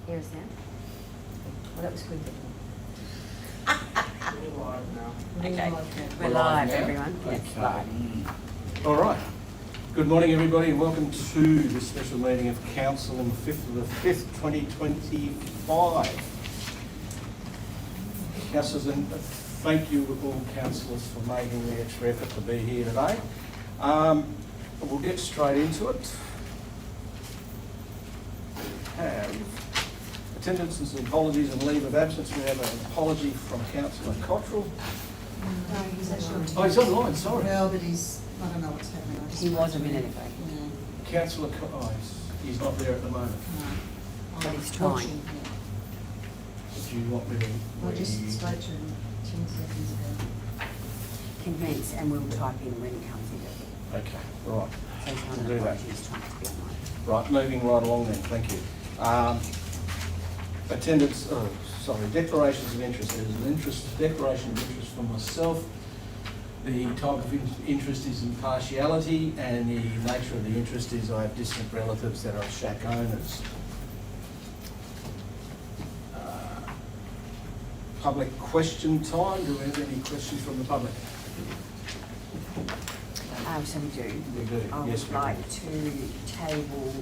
Hear us now? Well, that was quick. We're live now. Okay, We're we're live live, now? everyone. Yes, Okay. live. All right. Good morning, everybody, and welcome to this special meeting of Council on the 5th of the 5th, 2025. Councillors, and thank you all councillors for making the extra effort to be here today. We'll get straight into it. We have attendances and apologies and leave of absence. We have an apology from Councillor Cottrell. No, he's actually on Oh, he's online, sorry. Well, but I don't know what's happening. I just He was a spoke to minute him. ago. Yeah, Councillor, he's not there at the moment. no. But he's I'm trying. watching, yeah. Do you want me to? I just spoke to him 10 seconds ago. Convince, and we'll type in when it comes in. Okay, right. So he's We'll on do the that. apologies, trying to be online. Right, moving right along then, thank you. Attendance, declarations of interest. There's an declaration of interest from myself. The type of interest is impartiality, and the nature of the interest is I have distant relatives that are shack owners. Public question time. Do we have any questions from the public? So we do. We do, I yes, would we like to table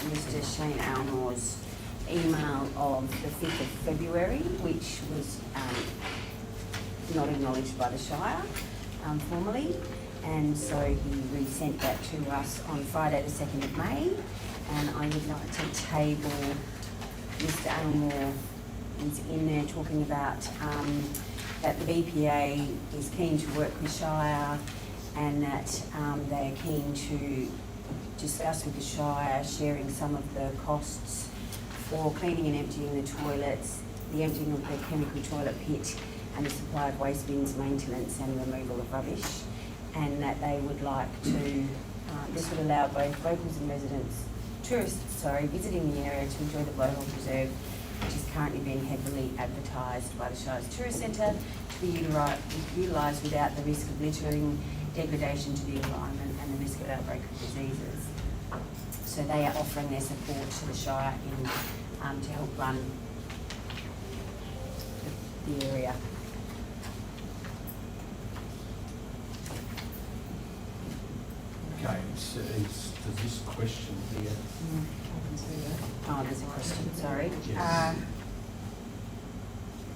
Mr. Shane Almore's email of the 5th of February, which was not acknowledged by the Shire formally. And so he resent that to us on Friday the 2nd of May. And I would like to table Mr. Almore is in there talking about that the BPA is keen to work with Shire, and that they are keen to discuss with the Shire sharing some of the costs for cleaning and emptying the toilets, the emptying of the chemical toilet pit, and the supply of waste bins maintenance and removal of rubbish. And that they would like to, this would allow both locals and tourists visiting the area to enjoy the Blowhole Reserve, which is currently being heavily advertised by the Shire's Tourist Centre, to be utilised without the risk of littering, degradation to the environment, and the risk of outbreak of diseases. So they are offering their support to the Shire to help run the area. Okay, does this question here? I can see that. Oh, there's a question, sorry. Yes.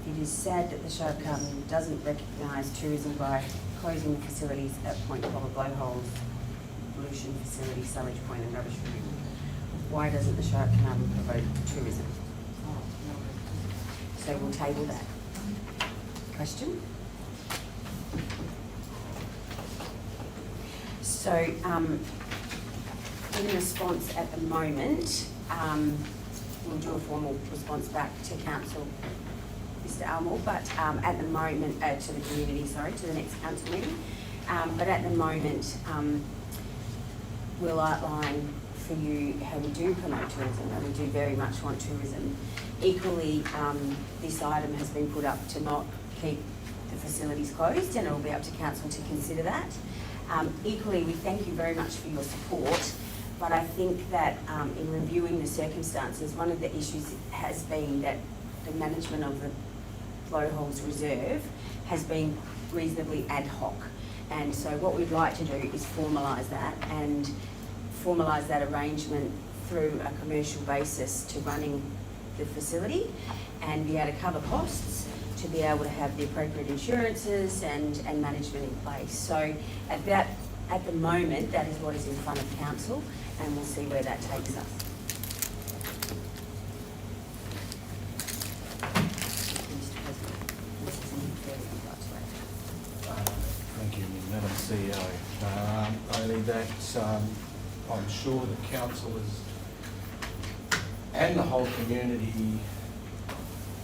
It is sad that the Shire of Carlton doesn't recognise tourism by closing the facilities at Point Colla, Blowholes, pollution facility, Sullage Point and rubbish removal. Why doesn't the Shire of Carlton promote tourism? Oh, no. So we'll table that. Question? So, in response at the moment, we'll do a formal response back to Council, Mr. Almore, but at the moment, to the community, to the next council meeting. But at the moment, we'll outline for you how we do promote tourism, and we do very much want tourism. Equally, this item has been put up to not keep the facilities closed, and it will be up to council to consider that. Equally, we thank you very much for your support, but I think that in reviewing the circumstances, one of the issues has been that the management of the Blowholes Reserve has been reasonably ad hoc. And so what we'd like to do is formalise that, and formalise that arrangement through a commercial basis to running the facility, and be able to cover costs, to be able to have the appropriate insurances and management in place. So at the moment, that is what is in front of council, and we'll see where that takes us. Mr. President, this is anything further you'd like to add? Thank you, Madam CEO. Only that I'm sure the councillors and the whole community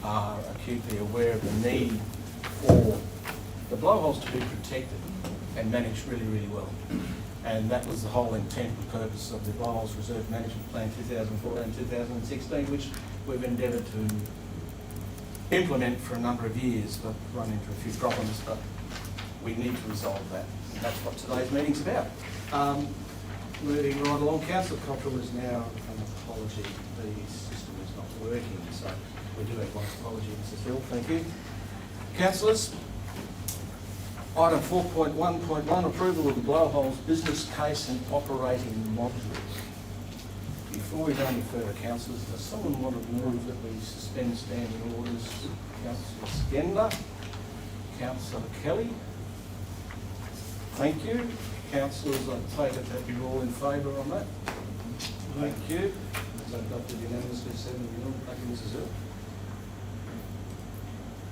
are acutely aware of the need for the blowholes to be protected and managed really, really well. And that was the whole intent and purpose of the Blowholes Reserve Management Plan 2014-2016, which we've endeavoured to implement for a number of years, but run into a few problems, but we need to resolve that. And that's what today's meeting's about. moving right along, Councillor Cottrell is now an apology. The system is not working, so we do have one apology, Mrs Hill, thank you. Councillors, item 4.1.1, approval of the Blowholes business case and operating module. Before we go any further, councillors, does someone want to move that we suspend standing orders? Councillor Skender, Councillor Kelly. Thank you. Councillors, I take it that you're all in favour on that? Thank you. It's adopted unanimously, 7-0. Thank you, Mrs Hill.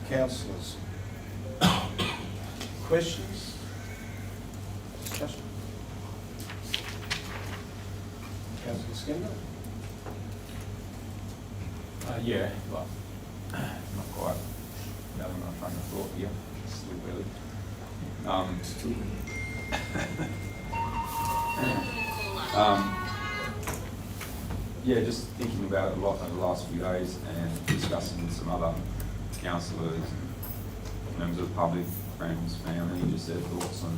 Councillors, questions? Discussion? Councillor Skender? Yeah, well, not quite gathering my train of thought here, still early. Yeah, just thinking about it a lot over the last few days and discussing with some other councillors and members of the public, friends, family, just their thoughts on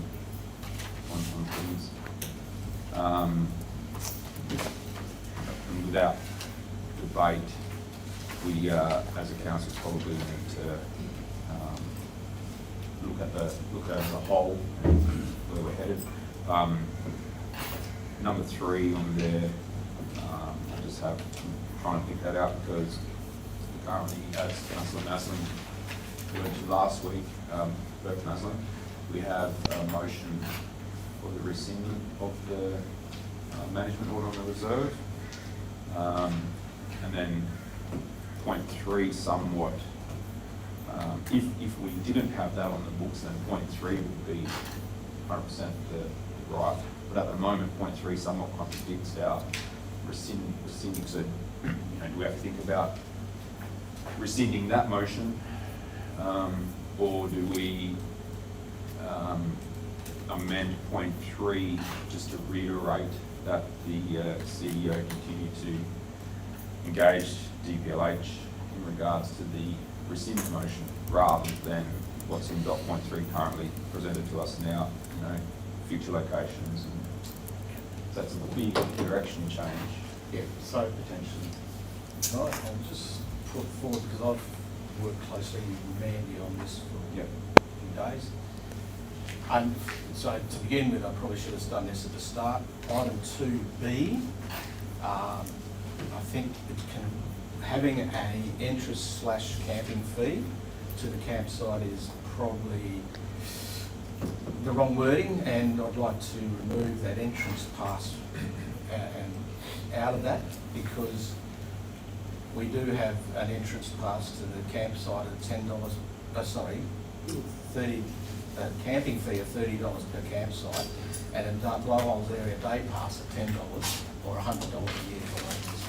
things. And without debate, we as a council probably need to look at as a whole and where we're headed. Number 3 on there, I just have, I'm trying to pick that out because currently, as Councillor Maslin mentioned last week, Bert Maslin, we have a motion for the rescindment of the management order on the reserve. And then point 3 somewhat, if we didn't have that on the books, then point 3 would be 100% the right. But at the moment, point 3 somewhat contradicts our rescinding. So, do we have to think about rescinding that motion, or do we amend point 3 just to reiterate that the CEO continue to engage DPLH in regards to the rescinded motion, rather than what's in dot point 3 currently presented to us now, future locations, and that's a big direction change. Yeah, so potentially. Right, I'll just put forward, because I've worked closely with Mandy on this for a few days. And so to begin with, I probably should have done this at the start. Item 2B, I think having an interest/camping fee to the campsite is probably the wrong wording, and I'd like to remove that entrance pass and out of that, because we do have an entrance pass to the campsite at a camping fee of $30 per campsite, and a Blowholes area day pass at $10 or $100 a year for renters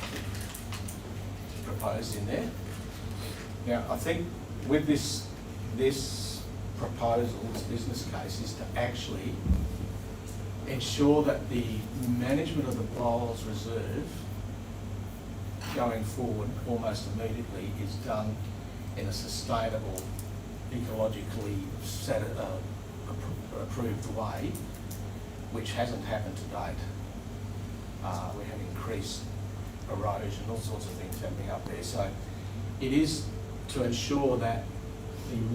proposed in there. Now, I think with this proposal, this business case, is to actually ensure that the management of the Blowholes Reserve going forward almost immediately is done in a sustainable, ecologically approved way, which hasn't happened to date. We have increased erosion, all sorts of things happening up there. So it is to ensure that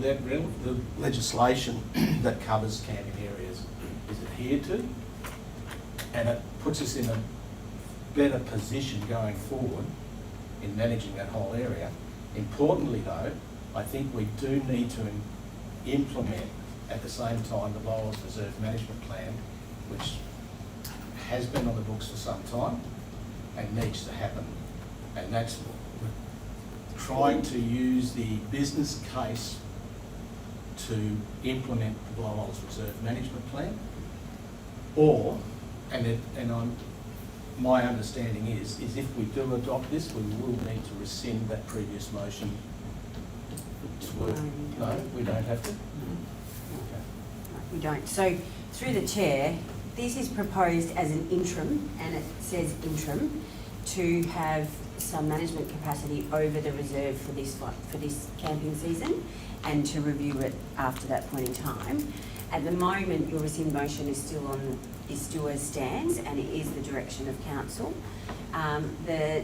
the legislation that covers camping areas is adhered to, and it puts us in a better position going forward in managing that whole area. Importantly though, I think we do need to implement at the same time the Blowholes Reserve Management Plan, which has been on the books for some time and needs to happen. And that's trying to use the business case to implement the Blowholes Reserve Management Plan, or, my understanding is if we do adopt this, we will need to rescind that previous motion. No, we don't have to? Okay. We don't. So, through the chair, this is proposed as an interim, and it says interim, to have some management capacity over the reserve for this camping season, and to review it after that point in time. At the moment, your rescind motion is still on is still as stands, and it is the direction of council. The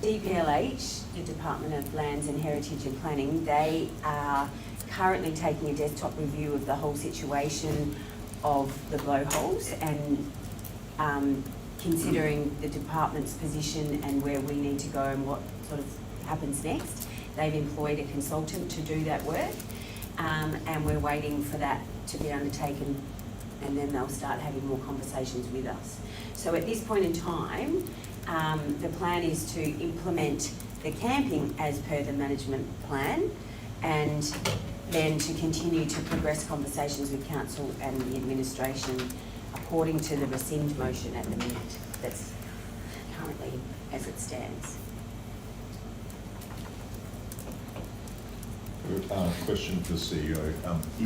DPLH, the Department of Lands and Heritage and Planning, they are currently taking a desktop review of the whole situation of the blowholes and considering the department's position and where we need to go and what sort of happens next. They've employed a consultant to do that work, and we're waiting for that to be undertaken, and then they'll start having more conversations with us. So at this point in time, the plan is to implement the camping as per the management plan, and then to continue to progress conversations with council and the administration according to the rescind motion at the minute that's currently as it stands. Question for the CEO.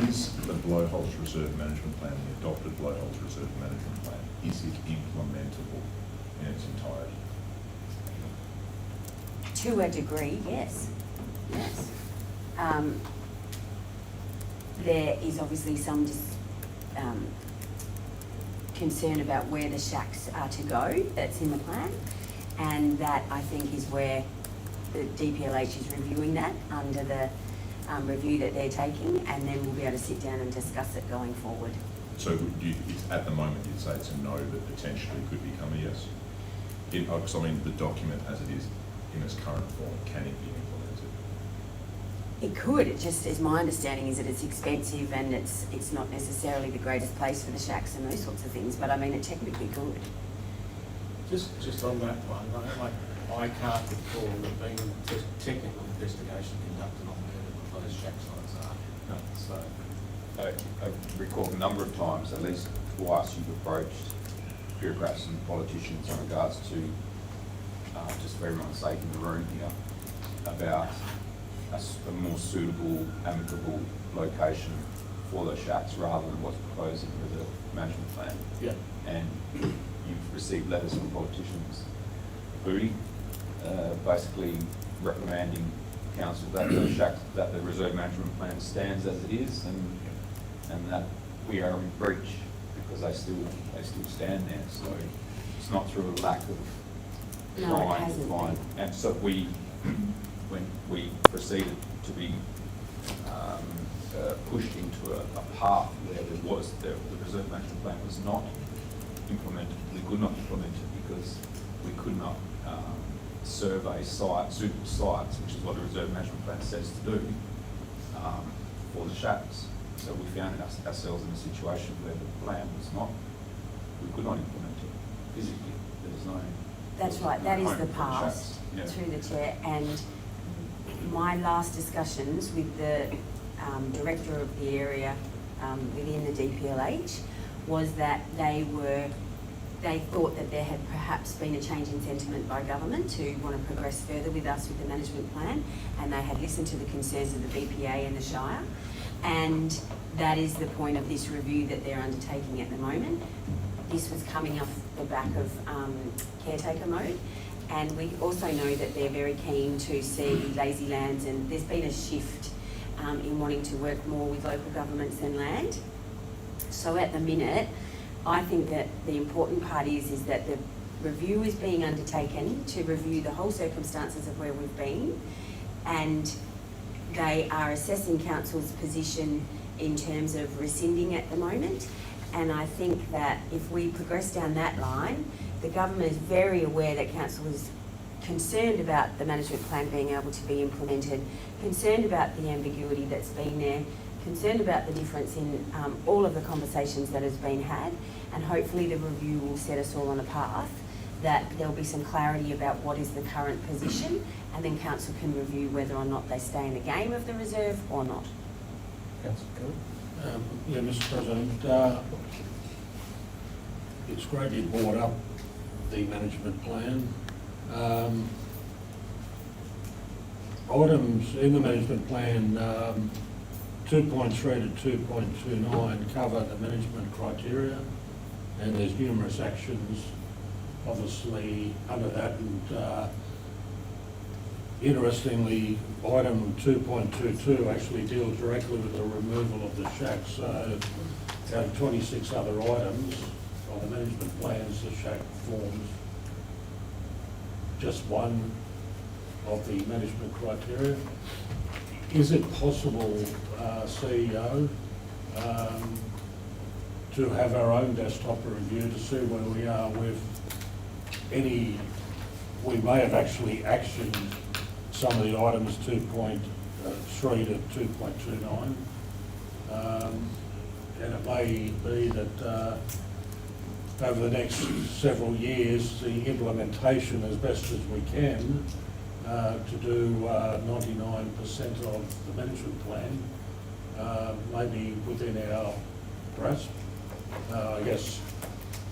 Is the Blowholes Reserve Management Plan, the adopted Blowholes Reserve Management Plan, is it implementable in its entirety? To a degree, yes. Yes. There is obviously some concern about where the shacks are to go that's in the plan, and that I think is where the DPLH is reviewing that under the review that they're taking, and then we'll be able to sit down and discuss it going forward. So at the moment you'd say it's a no, but potentially could become a yes? Because I mean, the document as it is in its current form, can it be implemented? It could, it just, as my understanding is that it's expensive and it's not necessarily the greatest place for the shacks and those sorts of things, but I mean, it technically could. Just on that one, I can't recall there being a technical investigation conducted on where those shack sites are. No, so, I recall a number of times, at least twice, you've approached bureaucrats and politicians in regards to, just for everyone's sake in the room here, about a more suitable, amicable location for those shacks rather than what's proposed in the management plan. Yeah. And you've received letters from politicians, Booty, basically reprimanding council that the shacks, that the reserve management plan stands as it is, and that we are in breach because they still stand there. So it's not through a lack of No, it trying to hasn't find. been. And so when we proceeded to be pushed into a path where the reserve management plan was not implemented, we could not implement it because we could not survey suitable sites, which is what the reserve management plan says to do for the shacks. So we found ourselves in a situation where the plan was not, we could not implement it physically. There was no. That's right, that is home the for past, shacks. Yeah. through the chair, and my last discussions with the director of the area within the DPLH was that they thought that there had perhaps been a change in sentiment by government to want to progress further with us with the management plan, and they had listened to the concerns of the BPA and the Shire, and that is the point of this review that they're undertaking at the moment. This was coming off the back of caretaker mode, and we also know that they're very keen to see lazy lands, and there's been a shift in wanting to work more with local governments than land. So at the minute, I think that the important part is that the review is being undertaken to review the whole circumstances of where we've been, and they are assessing council's position in terms of rescinding at the moment. And I think that if we progress down that line, the government is very aware that council is concerned about the management plan being able to be implemented, concerned about the ambiguity that's been there, concerned about the difference in all of the conversations that has been had, and hopefully the review will set us all on a path that there'll be some clarity about what is the current position, and then council can review whether or not they stay in the game of the reserve or not. Councillor Kelly? Yeah, Mr. President, it's great you brought up the management plan. Items in the management plan 2.3 to 2.29 cover the management criteria, and there's numerous actions obviously under that, and interestingly, item 2.22 actually deals directly with the removal of the shacks. So out of 26 other items, of the management plans, the shack forms just one of the management criteria. Is it possible, CEO, to have our own desktop review to see where we are with any, we may have actually actioned some of the items 2.3 to 2.29. And it may be that over the next several years, the implementation as best as we can to do 99% of the management plan may be within our grasp. I guess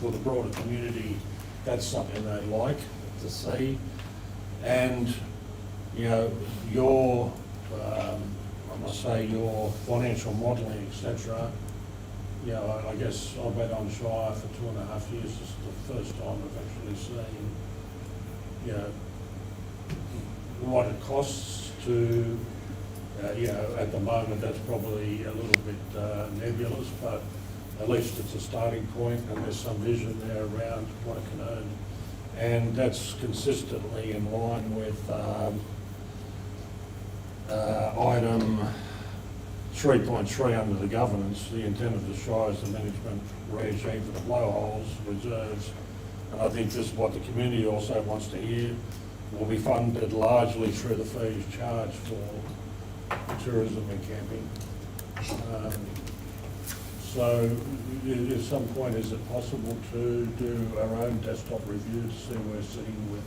for the broader community, that's something they'd like to see. And, you know, your, I must say, your financial modelling, etc., you know, I guess I've been on Shire for 2.5 years. This is the first time I've actually seen, you know, what it costs to, you know, at the moment that's probably a little bit nebulous, but at least it's a starting point and there's some vision there around what it can earn. And that's consistently in line with item 3.3 under the governance. The intent of the Shire is the management regime for the blowholes, reserves, and I think this is what the community also wants to hear, will be funded largely through the fees charged for tourism and camping. So at some point, is it possible to do our own desktop review to see where we're sitting with?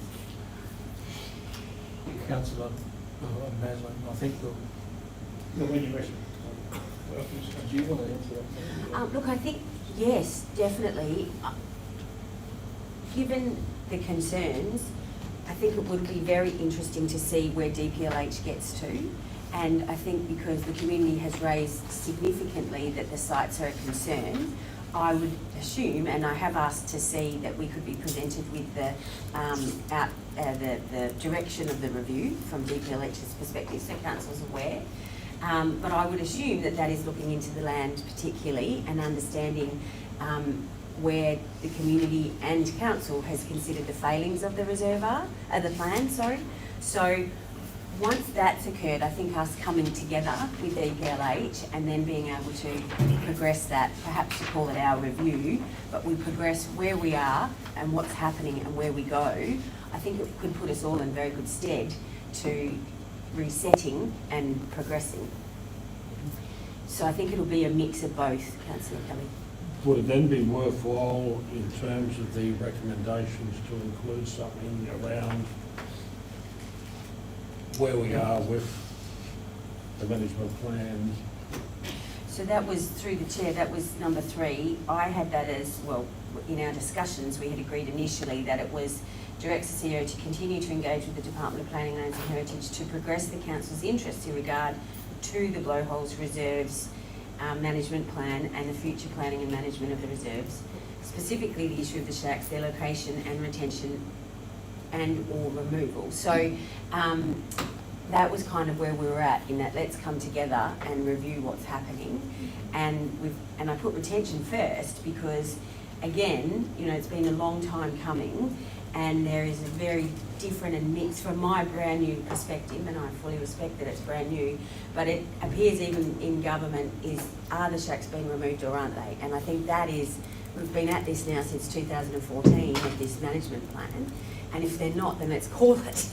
Councillor Maslin, I think Do you want to answer that? Look, I think, yes, definitely. Given the concerns, I think it would be very interesting to see where DPLH gets to. And I think because the community has raised significantly that the sites are a concern, I would assume, and I have asked to see that we could be presented with the direction of the review from DPLH's perspective, so council's aware. But I would assume that that is looking into the land particularly and understanding where the community and council has considered the failings of the the plan, sorry. So once that's occurred, I think us coming together with DPLH and then being able to progress that, perhaps to call it our review, but we progress where we are and what's happening and where we go, I think it could put us all in very good stead to resetting and progressing. So I think it'll be a mix of both, Councillor Kelly. Would it then be worthwhile in terms of the recommendations to include something around where we are with the management plan? So that was through the chair, that was number 3. I had that as, well, in our discussions, we had agreed initially that it was directs the CEO to continue to engage with the Department of Planning, Lands and Heritage to progress the council's interests in regard to the blowholes reserves management plan and the future planning and management of the reserves, specifically the issue of the shacks, their location and retention and or removal. So that was kind of where we were at, in that let's come together and review what's happening. And I put retention first because, again, you know, it's been a long time coming and there is a very different and mixed, from my brand new perspective, and I fully respect that it's brand new, but it appears even in government are the shacks being removed or aren't they? And I think that is, we've been at this now since 2014 with this management plan, and if they're not, then let's call it.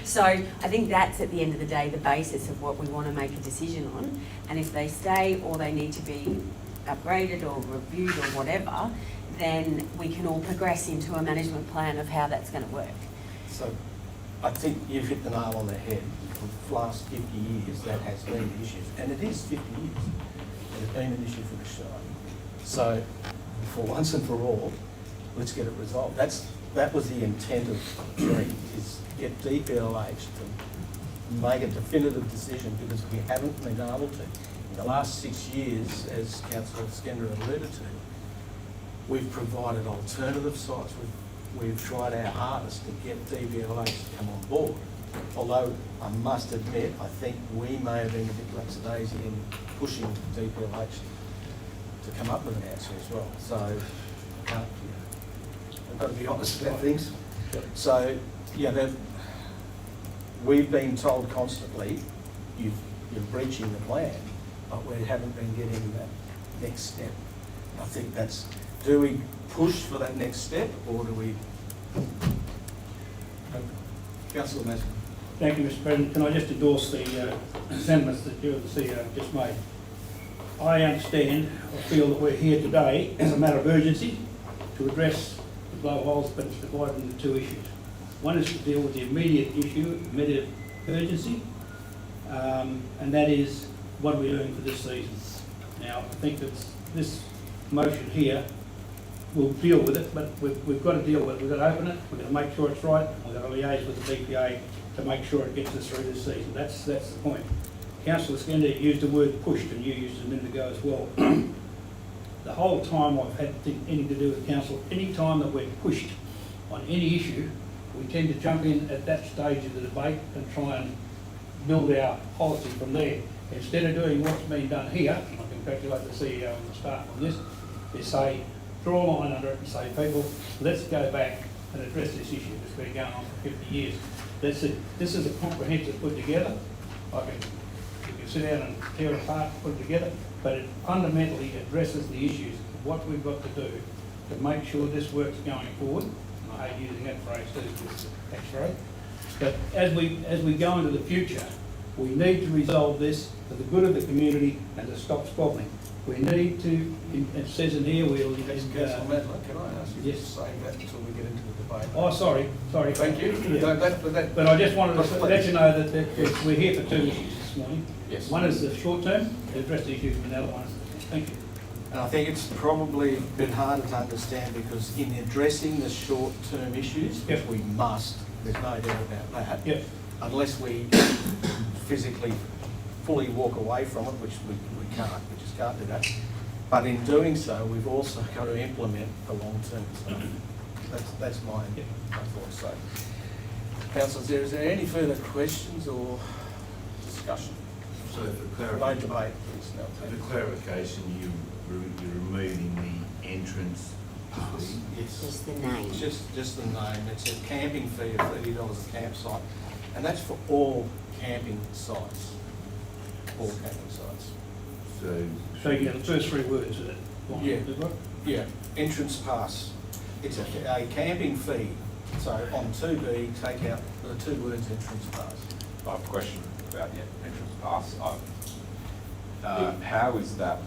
So I think that's at the end of the day the basis of what we want to make a decision on, and if they stay or they need to be upgraded or reviewed or whatever, then we can all progress into a management plan of how that's going to work. So I think you've hit the nail on the head. For the last 50 years that has been the issue, and it is 50 years. It has been an issue for the Shire. So for once and for all, let's get it resolved. That was the intent of Tree, is get DPLH to make a definitive decision, because we haven't been able to. In the last 6 years, as Councillor Skender alluded to, we've provided alternative sites. We've tried our hardest to get DPLH to come on board. Although I must admit, I think we may have been a bit lackadaisy in pushing DPLH to come up with an answer as well. So I can't got to be honest about things. So, yeah, we've been told constantly, you're breaching the plan, but we haven't been getting that next step. I think that's, do we push for that next step, or do we? Councillor Massey. Thank you, Mr. President. Can I just endorse the sentiments that you and the CEO have just made? I understand, I feel that we're here today as a matter of urgency to address the blowholes, but it's divided into two issues. One is to deal with the immediate issue, immediate urgency, and that is what are we doing for this season. Now, I think that this motion here will deal with it, but we've got to deal with it. We've got to open it, we've got to make sure it's right, we've got to liaise with the DPA to make sure it gets us through this season. That's the point. Councillor Skender used the word pushed, and you used it a minute ago as well. The whole time I've had anything to do with council, any time that we're pushed on any issue, we tend to jump in at that stage of the debate and try and build our policy from there. Instead of doing what's been done here, and I congratulate the CEO and the staff on this, is say, draw a line under it and say, people, let's go back and address this issue that's been going on for 50 years. That's it. This is a comprehensive put together. You can sit down and tear it apart, put it together, but it fundamentally addresses the issues of what we've got to do to make sure this works going forward. And I hate using that phrase too, because it's a tax rate. But as we go into the future, we need to resolve this for the good of the community and to stop squabbling. We need to, it says in here, we'll... Councillor Madler, can I ask you yes. to say that until we get into the debate? Oh, sorry. Thank you. Yeah. No, But I just wanted to let you know that we're here for two issues this morning. Yes. One is the short term, to address the issues, and the other one is, thank you. And I think it's probably a bit harder to understand because in addressing the short-term issues, which Yep. we must, there's no doubt about that, Yep. unless we physically fully walk away from it, which we can't, we just can't do that. But in doing so, we've also got to implement the long-term stuff. That's my thought. So, councillors, is there any further questions or discussion? So for No clarification, debate, please. No. for clarification, you're removing the entrance fee? Yes. Just the name. Just the name. It's a camping fee of $30 a campsite, and that's for all camping sites. All camping sites. So you get the first three words of it. Yeah. Yeah, entrance pass. It's a camping fee. So on 2B, take out the two words entrance pass. I have a question about the entrance pass. How is that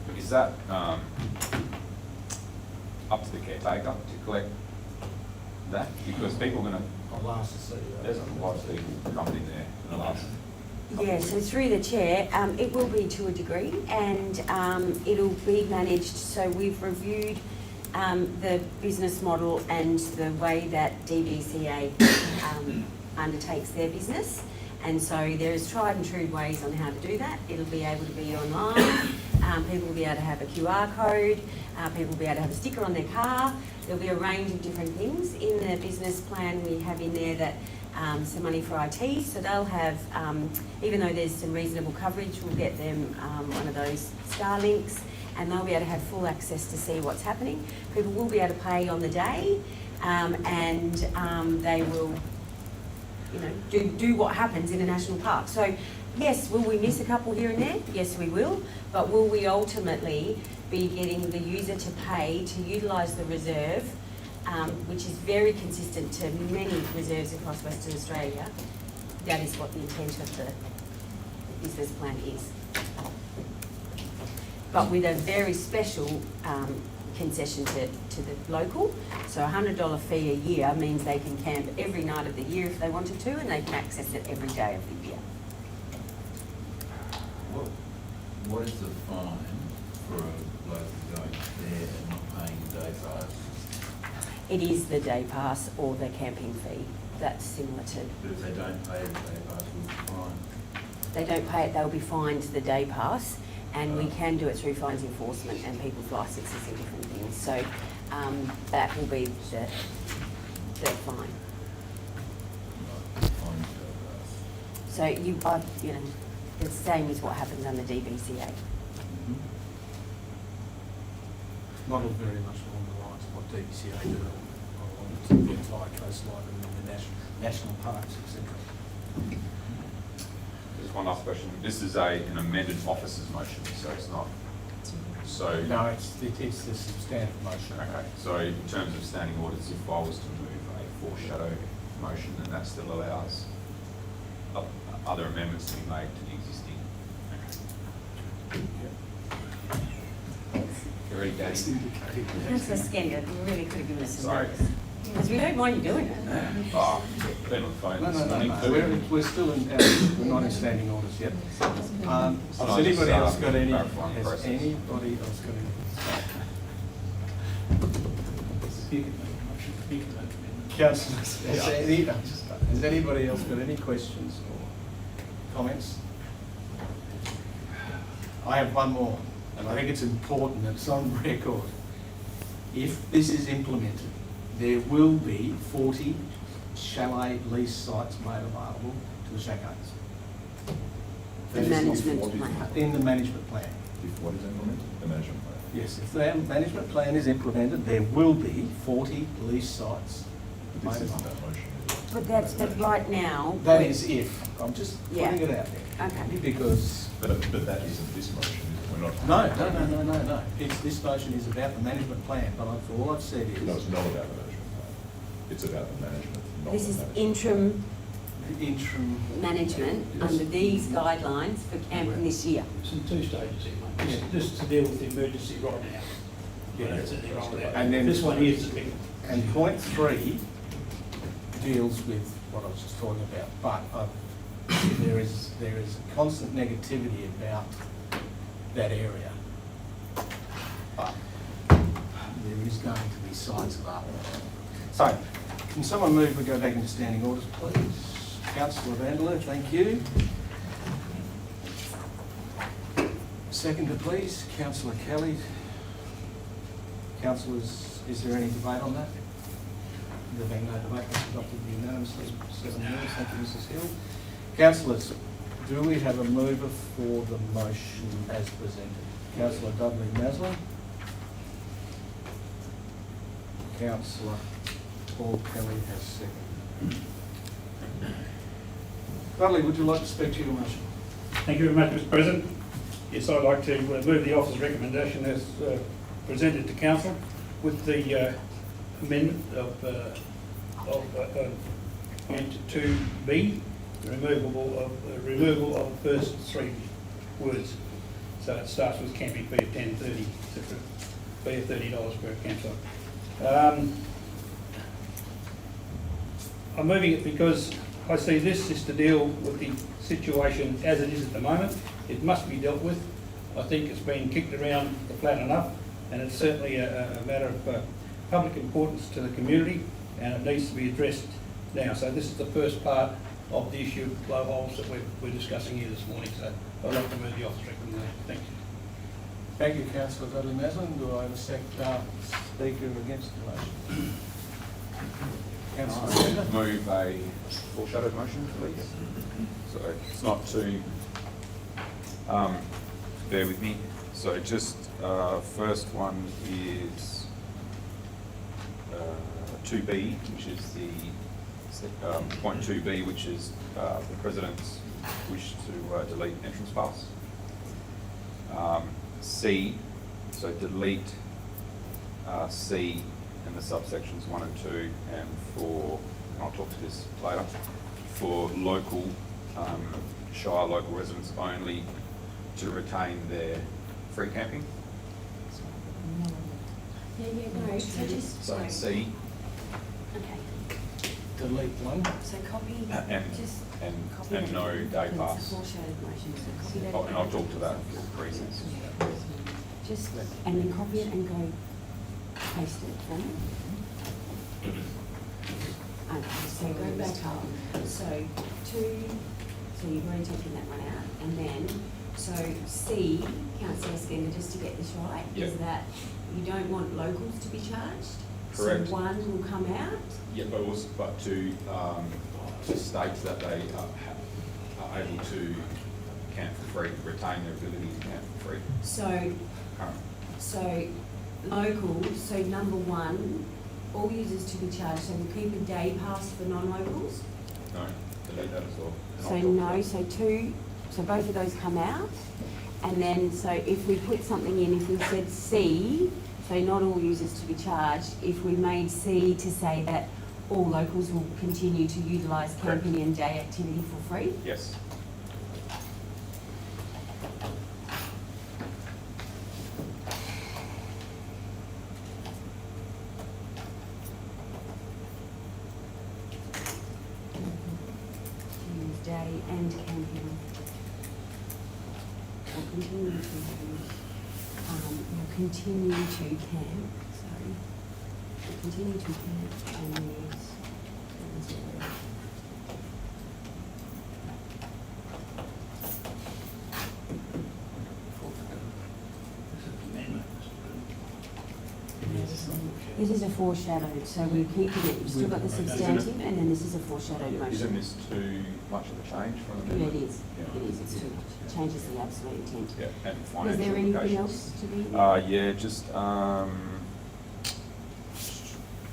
up to the caretaker to collect that? Because people are going to, I'll ask the CEO. there's a lot of people coming in there in the last. Yeah, so through the chair, it will be to a degree, and it'll be managed. So we've reviewed the business model and the way that DBCA undertakes their business. And so there's tried and true ways on how to do that. It'll be able to be online. People will be able to have a QR code. People will be able to have a sticker on their car. There'll be a range of different things. In the business plan, we have in there that some money for IT. So they'll have, even though there's some reasonable coverage, we'll get them one of those Starlinks, and they'll be able to have full access to see what's happening. People will be able to pay on the day, and they will, you know, do what happens in a national park. So yes, will we miss a couple here and there? Yes, we will. But will we ultimately be getting the user to pay to utilise the reserve, which is very consistent to many reserves across Western Australia? That is what the intent of the business plan is. But with a very special concession to the local. So a $100 fee a year means they can camp every night of the year if they wanted to, and they can access it every day of the year. What is the fine for a local going there and not paying the day pass? It is the day pass or the camping fee. That's similar to. But if they don't pay the day pass, will be fined? They don't pay it, they'll be fined the day pass, and we can do it through fines enforcement and people's licences and different things. So that will be the fine. Fine day pass. So you know, the same as what happens under DBCA. Model very much along the lines of what DBCA do. things like coastline and the national parks, etc. Just one last question. This is an amended officer's motion, so it's not, so. No, it's the substantive motion. Okay, so in terms of standing orders, if I was to move a foreshadow motion, then that still allows other amendments to be made to the existing. You ready, Daddy? Councillor Skender, you really could have given us some Sorry. notice. Because we don't mind you doing it. Oh, been on the phone No, this no, no, morning no, too. we're still in, we're not in standing orders yet. Has Can I anybody just, else got any, clarify the has process? anybody else got any? You can make a motion, you can make an amendment. Councillors, has anybody else got any questions or comments? I have one more, and I think it's important that it's on record. If this is implemented, there will be 40 chalet lease sites made available to the shack owners. The That is management what is- plan. in the management plan. If what is implemented? The management plan. Yes, if the management plan is implemented, there will be 40 lease sites But made this isn't available. that motion. But that's, but right now. That is if, I'm just Yeah. putting it out there. Okay. Because, But that isn't this motion, is it? We're not. no. This motion is about the management plan, but all I've said No, is it's not about the management plan. It's about the management, not the This is management. interim the interim. management under these guidelines for camping this year. It's in two stages here, mate. This is to deal with the emergency right now. Yeah. That's it, they're on that. And then- This one here is the big one. And point 3 deals with what I was just talking about, but there is a constant negativity about that area. But there is going to be sites available. So, can someone move, we go back into standing orders, please? Councillor Vanderloo, thank you. Seconder, please, Councillor Kelly. Councillors, is there any debate on that? There being no debate, that's adopted unanimously, 7 yeas. Thank you, Mrs Hill. Councillors, do we have a mover for the motion as presented? Councillor Dudley Maslin. Councillor Paul Kelly has seconded. Dudley, would you like to speak to your motion? Thank you very much, Mr. President. Yes, I'd like to move the officer's recommendation as presented to council with the amendment of point 2B, the removal of the first 3 words. So it starts with camping fee of $10.30, etc. Fee of $30 per campsite. I'm moving it because I see this is to deal with the situation as it is at the moment. It must be dealt with. I think it's been kicked around the flat enough, and it's certainly a matter of public importance to the community, and it needs to be addressed now. So this is the first part of the issue of blowholes that we're discussing here this morning. So I'd like to move the officer's recommendation. Thank you. Thank you, Councillor Dudley Maslin. Do I have a speaker against the motion? Councillor Sender. Move a foreshadowed motion, please. So it's not to, bear with me. So just, first one is 2B, which is the, point 2B, which is the President's wish to delete entrance pass. C, so delete C in the subsections 1 and 2, and for, and I'll talk to this later, for local, Shire local residents only to retain their free camping. Yeah, no, so just, So sorry. C, Okay, Delete one. so copy, and, just and, copy and that. no day It's a pass. foreshadowed motion, so copy that. Oh, and I'll talk to that reasons. Just, and then copy it and go paste it for me. Okay, so go back up, so 2, so you've already taken that one out, and then, so C, Councillor Skender, just to get this right, is Yep. that you don't want locals to be charged? Correct. So 1 will come out, Yeah, but also, but to state that they are able to camp for free, retain their ability to camp for free. so Current. So, local, so number 1 all users to be charged, so we keep a day pass for non-locals. No, delete that as well. And So I'll talk no, to so both of those come out. And then, so if we put something in, if we said C, so not all users to be charged, if we made C to say that all locals will continue to utilise Correct. camping and day activity for free. Yes. To use day and camping. Or continue to use, will continue to camp, sorry. Will continue to camp and use the reserve. This is a foreshadowed, so we're keeping it, you've still got the substantive, and then this is a foreshadowed motion. Isn't this too much of a change from the Yeah, amendment? it is, it's too much, it changes the absolute intent. Yeah, and Is financial there anything implications. else to be? Yeah, just,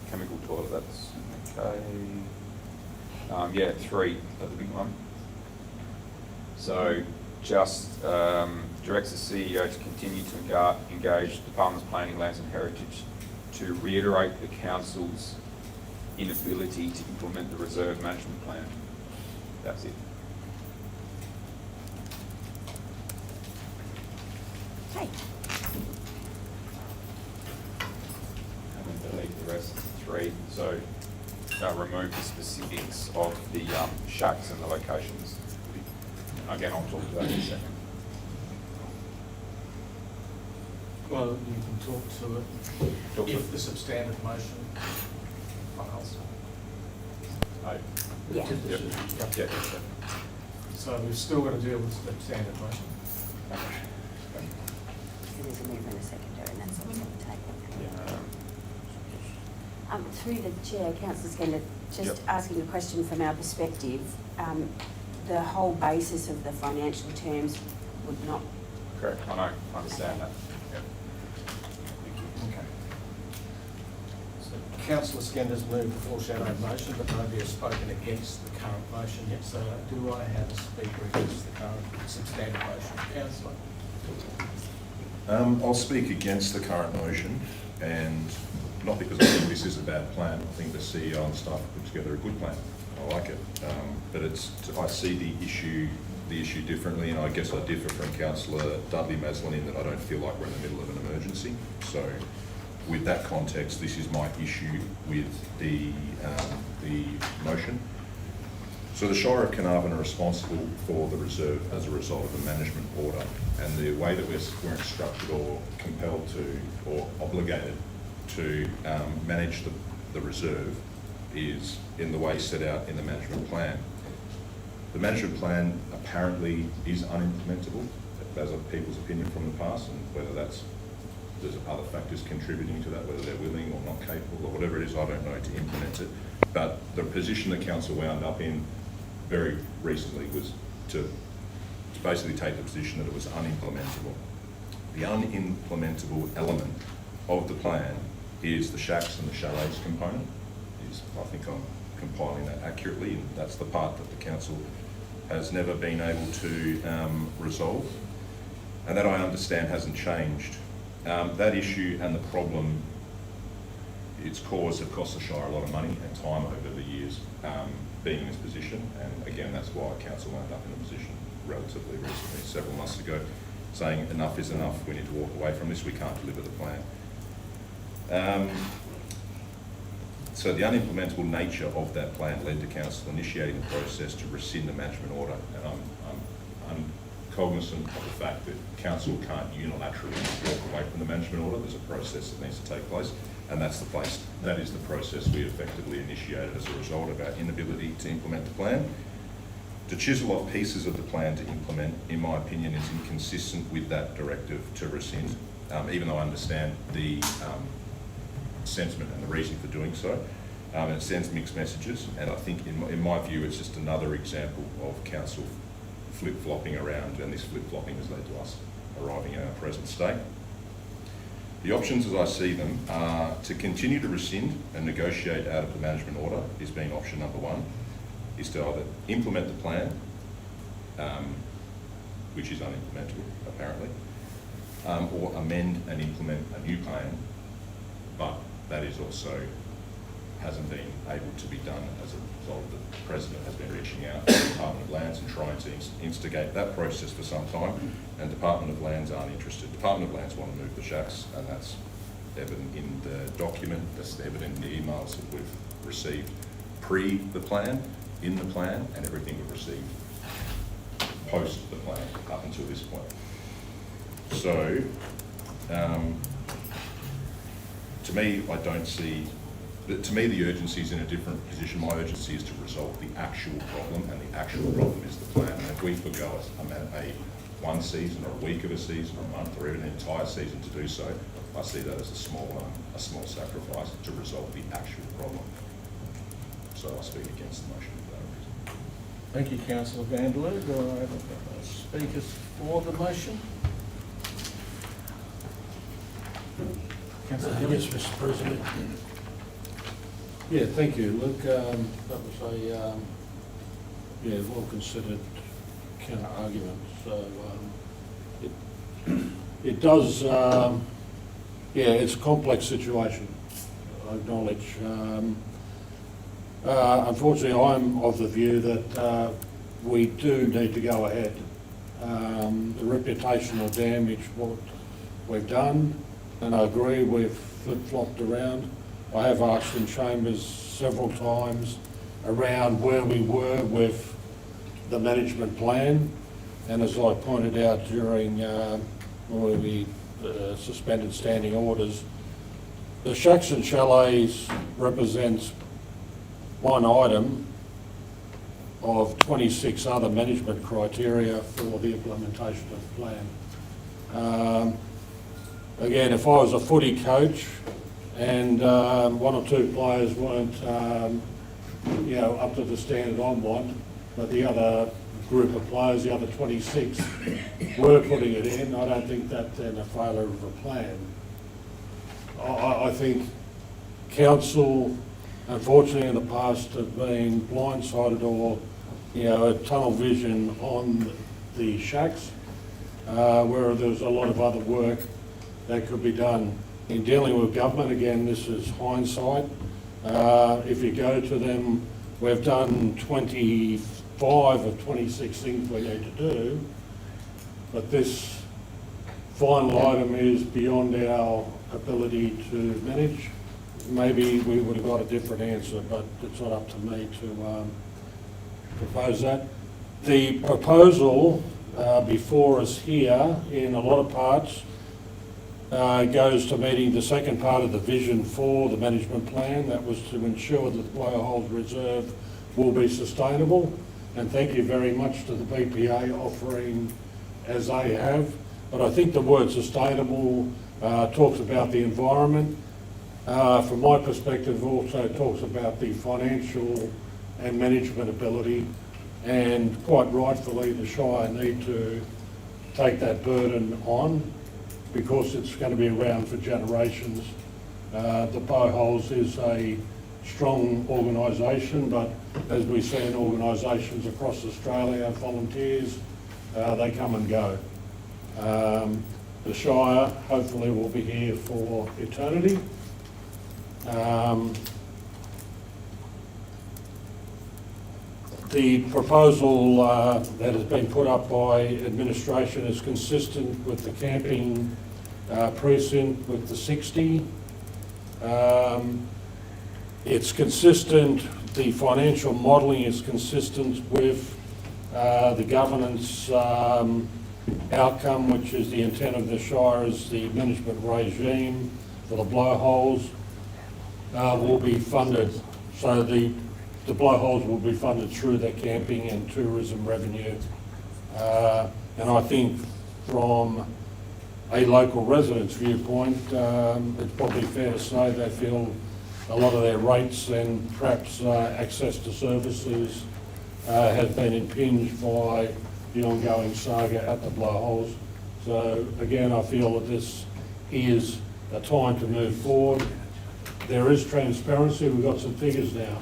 chemical toilet, that's okay. Yeah, 3, that's the big one. So just, directs the CEO to continue to engage Departments of Planning, Lands and Heritage to reiterate the council's inability to implement the reserve management plan. That's it. Okay, And then delete the rest, 3. So remove the specifics of the shacks and the locations. Again, I'll talk to that in a second. Well, you can talk to it Talk to if it. the substantive motion fails. Oh, yeah. yep, yep. So we've still got to deal with the substantive motion. So there's a mover and a secondary, and that's what's on the table. Through the chair, Councillor Skender, just Yep. asking a question from our perspective, the whole basis of the financial terms would not, Correct, I know, I understand that. Yep. Thank you. Okay. So Councillor Skender's moved the foreshadowed motion, but nobody has spoken against the current motion yet. So do I have a speaker against the current substantive motion? Councillor? I'll speak against the current motion, and not because I think this is a bad plan. I think the CEO and staff put together a good plan. I like it, but I see the issue differently, and I guess I differ from Councillor Dudley Maslin in that I don't feel like we're in the middle of an emergency. So, with that context, this is my issue with the motion. So the Shire of Carnarvon are responsible for the reserve as a result of a management order, and the way that we're instructed or compelled to or obligated to manage the reserve is in the way set out in the management plan. The management plan apparently is unimplementable, as of people's opinion from the past, and whether there's other factors contributing to that, whether they're willing or not capable or whatever it is, I don't know, to implement it. But the position the council wound up in very recently was to basically take the position that it was unimplementable. The unimplementable element of the plan is the shacks and the chalets component. I think I'm compiling that accurately, and that's the part that the council has never been able to resolve, and that I understand hasn't changed. That issue and the problem it's caused have cost the Shire a lot of money and time over the years being in this position, and again that's why council wound up in a position relatively recently, several months ago, saying enough is enough, we need to walk away from this, we can't deliver the plan. So the unimplementable nature of that plan led to council initiating the process to rescind the management order, and I'm cognizant of the fact that council can't unilaterally walk away from the management order. There's a process that needs to take place, and that is the process we effectively initiated as a result of our inability to implement the plan. To chisel off pieces of the plan to implement, in my opinion, is inconsistent with that directive to rescind, even though I understand the sentiment and the reason for doing so. And it sends mixed messages, and I think in my view it's just another example of council flip-flopping around, and this flip-flopping has led to us arriving in our present state. The options as I see them are to continue to rescind and negotiate out of the management order is being option number one, is to either implement the plan, which is unimplementable apparently, or amend and implement a new plan, but that is also hasn't been able to be done as a result. The President has been reaching out to the Department of Lands and trying to instigate that process for some time, and Department of Lands aren't interested. Department of Lands want to move the shacks, and that's evident in the document, that's evident in the emails that we've received pre the plan, in the plan, and everything we've received post the plan up until this point. So, to me, I don't see, to me the urgency is in a different position. My urgency is to resolve the actual problem, and the actual problem is the plan. And if we forgo a one season or a week of a season or a month or even an entire season to do so, I see that as a small sacrifice to resolve the actual problem. So I'll speak against the motion for that reason. Thank you, Councillor Vanderloo. Do I have speakers for the motion? Councillor Hill? Yes, Mr. President. Yeah, thank you, Luke. That was a well-considered counter argument. So it does. It's a complex situation. I acknowledge. Unfortunately, I'm of the view that we do need to go ahead. The reputational damage, what we've done, and I agree we've flip-flopped around. I have asked in chambers several times around where we were with the management plan, and as I pointed out during when we suspended standing orders, the shacks and chalets represents one item of 26 other management criteria for the implementation of the plan. Again, if I was a footy coach and one or two players weren't up to the standard I want, but the other group of players, the other 26, were putting it in, I don't think that's then a failure of a plan. I think council, unfortunately in the past, have been blindsided or a tunnel vision on the shacks, where there's a lot of other work that could be done. In dealing with government, again, this is hindsight. If you go to them, we've done 25 of 26 things we need to do, but this final item is beyond our ability to manage. Maybe we would have got a different answer, but it's not up to me to propose that. The proposal before us here, in a lot of parts, goes to meeting the second part of the vision for the management plan. That was to ensure that the Blowholes Reserve will be sustainable. And thank you very much to the BPA offering as they have. But I think the word sustainable talks about the environment. From my perspective, also talks about the financial and management ability. And quite rightfully, the Shire need to take that burden on, because it's going to be around for generations. The Blowholes is a strong organisation, but as we see in organisations across Australia, volunteers, they come and go. The Shire hopefully will be here for eternity. The proposal that has been put up by administration is consistent with the camping precinct with the 60. It's consistent, the financial modelling is consistent with the governance outcome, which is the intent of the Shire as the management regime for the Blowholes will be funded. So the Blowholes will be funded through their camping and tourism revenue. And I think from a local resident's viewpoint, it's probably fair to say they feel a lot of their rates and perhaps access to services has been impinged by the ongoing saga at the Blowholes. So again, I feel that this is a time to move forward. There is transparency, we've got some figures now.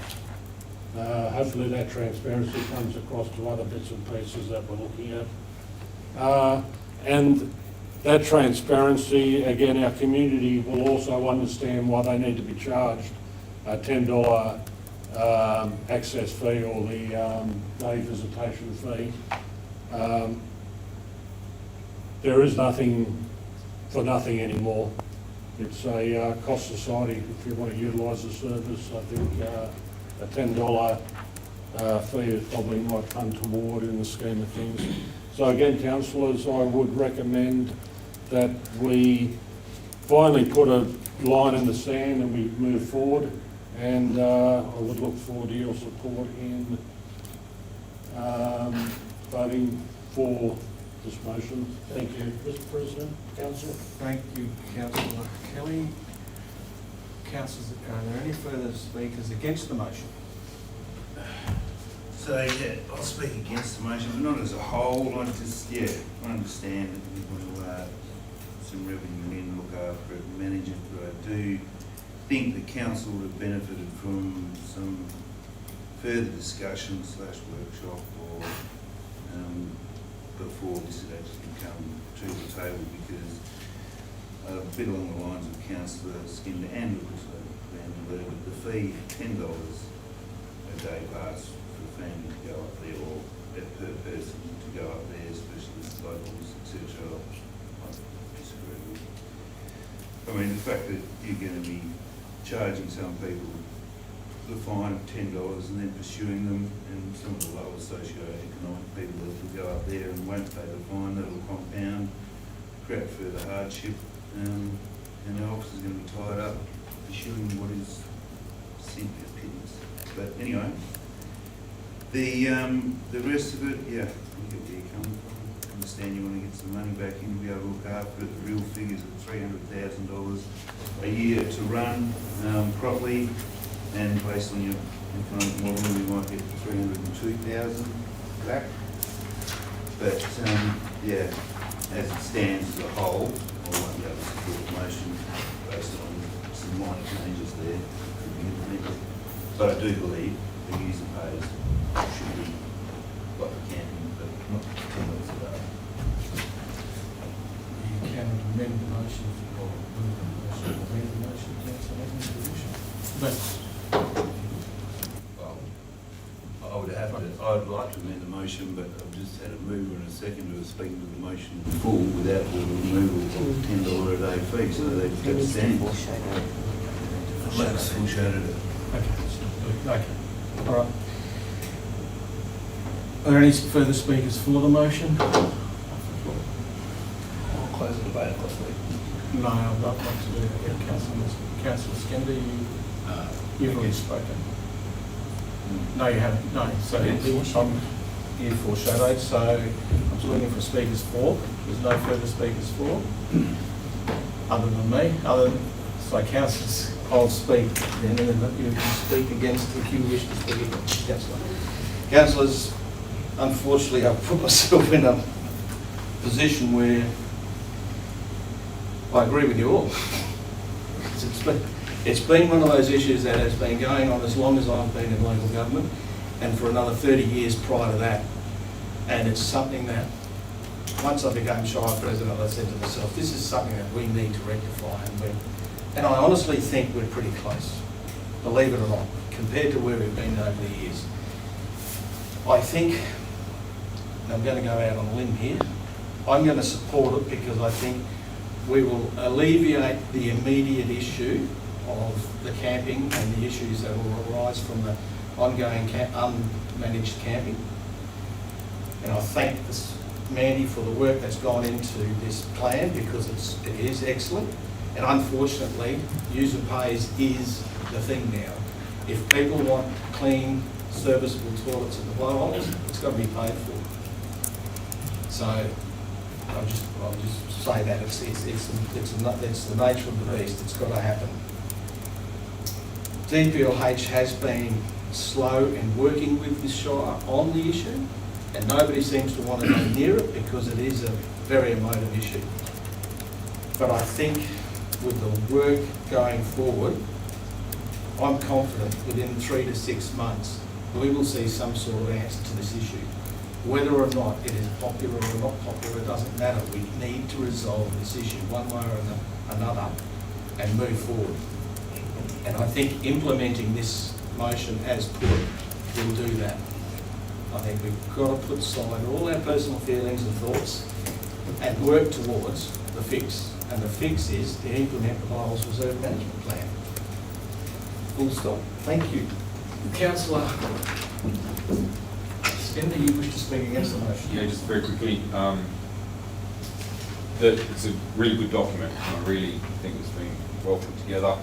Hopefully that transparency comes across to other bits and pieces that we're looking at. And that transparency, again, our community will also understand why they need to be charged a $10 access fee or the day visitation fee. There is nothing for nothing anymore. It's a cost society if you want to utilise the service. I think a $10 fee is probably not untoward in the scheme of things. So again, councillors, I would recommend that we finally put a line in the sand and we move forward. And I would look forward to your support in voting for this motion. Thank you, Mr. President, Councillor. Thank you, Councillor Kelly. Councillors, are there any further speakers against the motion? So, yeah, I'll speak against the motion, but not as a whole. I just, yeah, I understand that we want to some revenue in, look after it, manage it, but I do think the council would have benefited from some further discussion / workshop or before this had actually come to the table, because a bit along the lines of Councillor Skinner and also Van but the fee $10 a day pass for the family to go up there, or per person to go up there, especially with locals, etc. I disagree with. I mean, the fact that you're going to be charging some people the fine of $10 and then pursuing them, and some of the lower socio-economic people that will go up there and won't pay the fine, that will compound, create further hardship, and our officers are going to be tied up pursuing what is simply a pittance. But anyway, the rest of it, yeah, I get where you're coming from. I understand you want to get some money back in to be able to look after it. The real figures are $300,000 a year to run properly. And based on your economic modelling, we might get 302,000 back. But yeah, as it stands as a whole, I won't be able to support the motion based on some minor changes there that could be implemented. But I do believe the user pays should be like a camping, but not $10 a day. You can amend the motion or move the motion, amend the motion, Councillor Evans' position. But Well, I would have to, I'd like to amend the motion, but I've just had a mover and a second who are speaking to the motion full without the removal of $10 a day fee, so they've got to stand. Let's foreshadow it. Okay, all right. Are there any further speakers for the motion? I'll close the debate, please. No, I'd not like to do that. Councillor Skender, you've already spoken. No, you haven't. No, so you foreshadowed, so I'm just looking for speakers for. There's no further speakers for, other than me. So councillors, I'll speak then, and then you can speak against if you wish to speak against. Councillor. Councillors, unfortunately, I've put myself in a position where I agree with you all. It's been one of those issues that has been going on as long as I've been in local government, and for another 30 years prior to that. And it's something that, once I became Shire President, I said to myself, this is something that we need to rectify, and I honestly think we're pretty close, believe it or not, compared to where we've been over the years. I think, and I'm going to go out on a limb here, I'm going to support it because I think we will alleviate the immediate issue of the camping and the issues that will arise from the ongoing unmanaged camping. And I thank Mandy for the work that's gone into this plan, because it is excellent. And unfortunately, user pays is the thing now. If people want clean, serviceable toilets at the blowholes, it's got to be paid for. So I'll just say that it's the nature of the beast. It's got to happen. DPLH has been slow in working with this Shire on the issue, and nobody seems to want to go near it because it is a very emotive issue. But I think with the work going forward, I'm confident within 3 to 6 months, we will see some sort of answer to this issue. Whether or not it is popular or not popular, it doesn't matter. We need to resolve this issue one way or another and move forward. And I think implementing this motion as put will do that. I think we've got to put aside all our personal feelings and thoughts and work towards the fix. And the fix is to implement the Miles Reserve Management Plan. Full stop. Thank you. Councillor Skinner, you wish to speak against the motion? Yeah, just very quickly, it's a really good document, and I really think it's been well put together.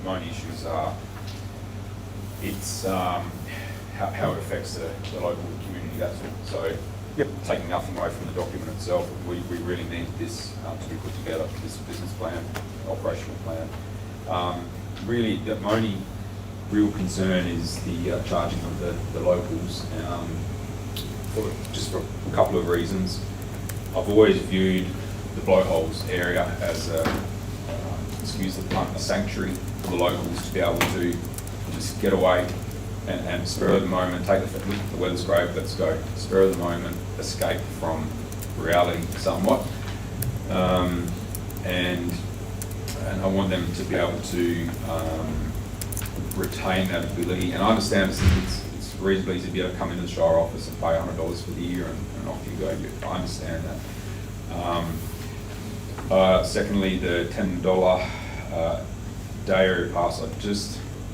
My only issues are how it affects the local community, that's all. So, taking nothing away from the document itself, we really need this to be put together, this business plan, operational plan. Really, my only real concern is the charging of the locals, just for a couple of reasons. I've always viewed the blowholes area as excuse the pun, a sanctuary for the locals to be able to just get away and spur of the moment, take the weather's great, let's go, spur of the moment, escape from reality somewhat. And I want them to be able to retain that ability. And I understand it's reasonably easy to be able to come into the Shire office and pay $100 for the year and off you go. I understand that. Secondly, the $10 day area pass,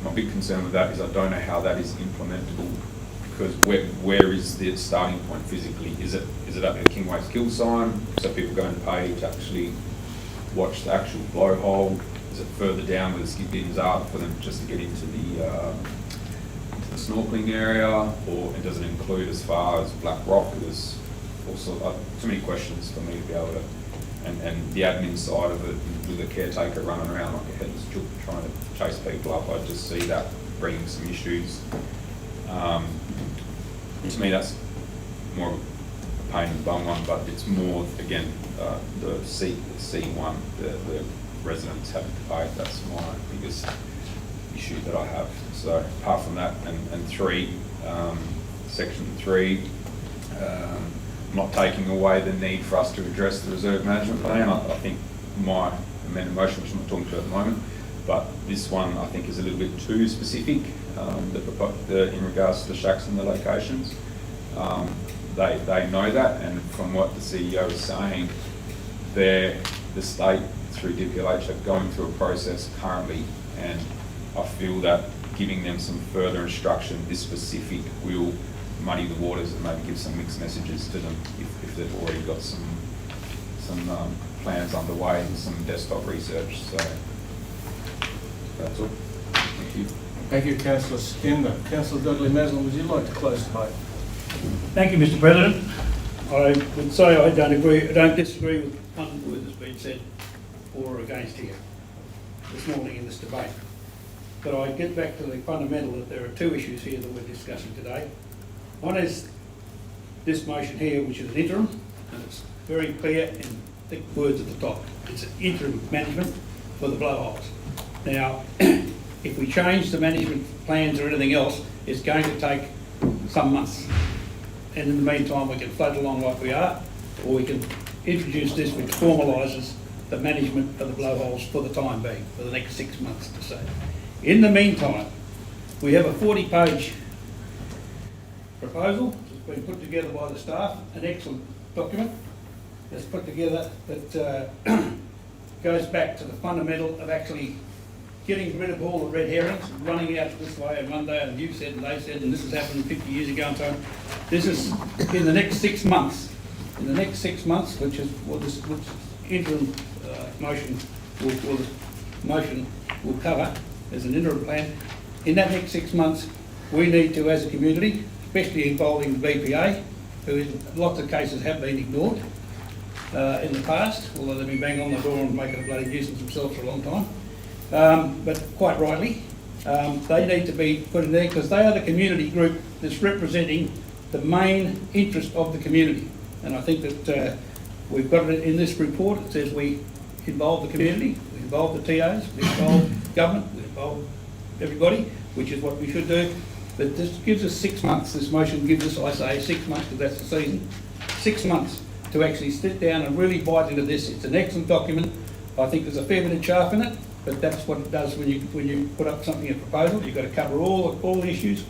my big concern with that is I don't know how that is implementable, because where is the starting point physically? Is it up at the King Waste Kill sign, so people go and pay to actually watch the actual blowhole? Is it further down where the skid bins are for them just to get into the snorkeling area, or it doesn't include as far as Black Rock? There's also too many questions for me to be able to, and the admin side of it, with the caretaker running around like a headless chook trying to chase people up, I just see that bringing some issues. To me, that's more of a pain in the bum one, but it's more, again, the C1, the residents having to pay. That's my biggest issue that I have. So apart from that, and section 3, not taking away the need for us to address the reserve management plan. I think my amended motion, which I'm not talking to at the moment, but this one I think is a little bit too specific, in regards to the shacks and the locations. They know that, and from what the CEO is saying, the state through DPLH are going through a process currently, and I feel that giving them some further instruction, this specific, will muddy the waters and maybe give some mixed messages to them if they've already got some plans underway and some desktop research. So that's all. Thank you. Thank you, Councillor Skinner. Councillor Dudley-Maslin, would you like to close the vote? Thank you, Mr. President. I would say I don't disagree with one word that's been said for or against here this morning in this debate. But I get back to the fundamental that there are two issues here that we're discussing today. One is this motion here, which is an interim, and it's very clear in thick words at the top. It's an interim management for the blowholes. Now, if we change the management plans or anything else, it's going to take some months. And in the meantime, we can float along like we are, or we can introduce this which formalises the management of the blowholes for the time being, for the next 6 months to say. In the meantime, we have a 40-page proposal that's been put together by the staff, an excellent document that's put together that goes back to the fundamental of actually getting rid of all the red herrings, running out this way and one day, and you said and they said, and this has happened 50 years ago and so on. This is in the next 6 months. In the next 6 months, which is what this interim motion will cover as an interim plan. In that next 6 months, we need to, as a community, especially involving the BPA, who in lots of cases have been ignored in the past, although they've been banging on the door and making a bloody nuisance themselves for a long time. But quite rightly, they need to be put in there because they are the community group that's representing the main interest of the community. And I think that we've got it in this report. It says we involve the community, we involve the TOs, we involve government, we involve everybody, which is what we should do. But this gives us 6 months, this motion gives us, I say, 6 months, because that's the season, 6 months to actually sit down and really bite into this. It's an excellent document. I think there's a fair bit of chaff in it, but that's what it does when you put up something, a proposal. You've got to cover all issues,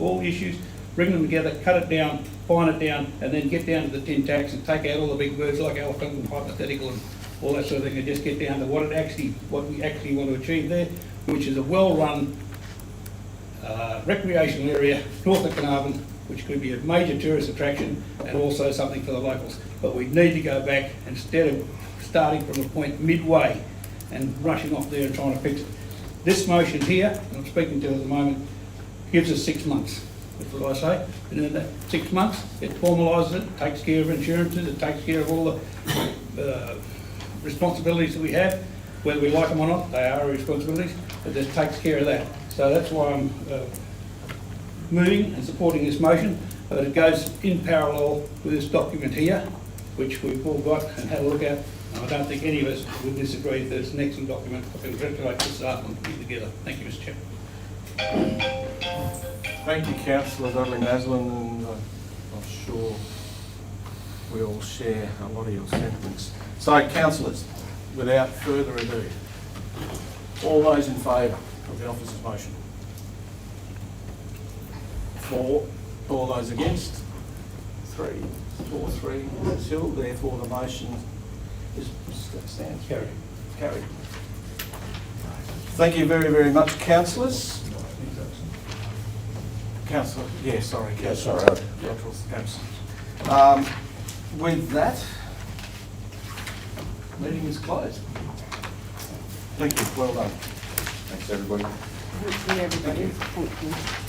bring them together, cut it down, fine it down, and then get down to the tin tacks and take out all the big words like elephant and hypothetical and all that sort of thing, and just get down to what we actually want to achieve there, which is a well-run recreational area north of Carnarvon, which could be a major tourist attraction and also something for the locals. But we need to go back, instead of starting from a point midway and rushing off there and trying to fix it. This motion here, and I'm speaking to it at the moment, gives us 6 months. That's what I say. And in that 6 months, it formalises it, takes care of insurances, it takes care of all the responsibilities that we have, whether we like them or not. They are responsibilities, but this takes care of that. So that's why I'm moving and supporting this motion, but it goes in parallel with this document here, which we've all got and had a look at. I don't think any of us would disagree that it's an excellent document. I congratulate the staff on putting it together. Thank you, Mr. Chairman. Thank you, Councillor Dudley Maslin, and I'm sure we all share a lot of your sentiments. So, councillors, without further ado, all those in favour of the officer's motion? 4. All those against? 3. 4, 3. Still, therefore the motion stands carried. Thank you very, very much, councillors. Councillor, sorry. Absent. With that, meeting is closed. Thank you, well done. Thanks, everybody. Thank you, everybody. Thank you.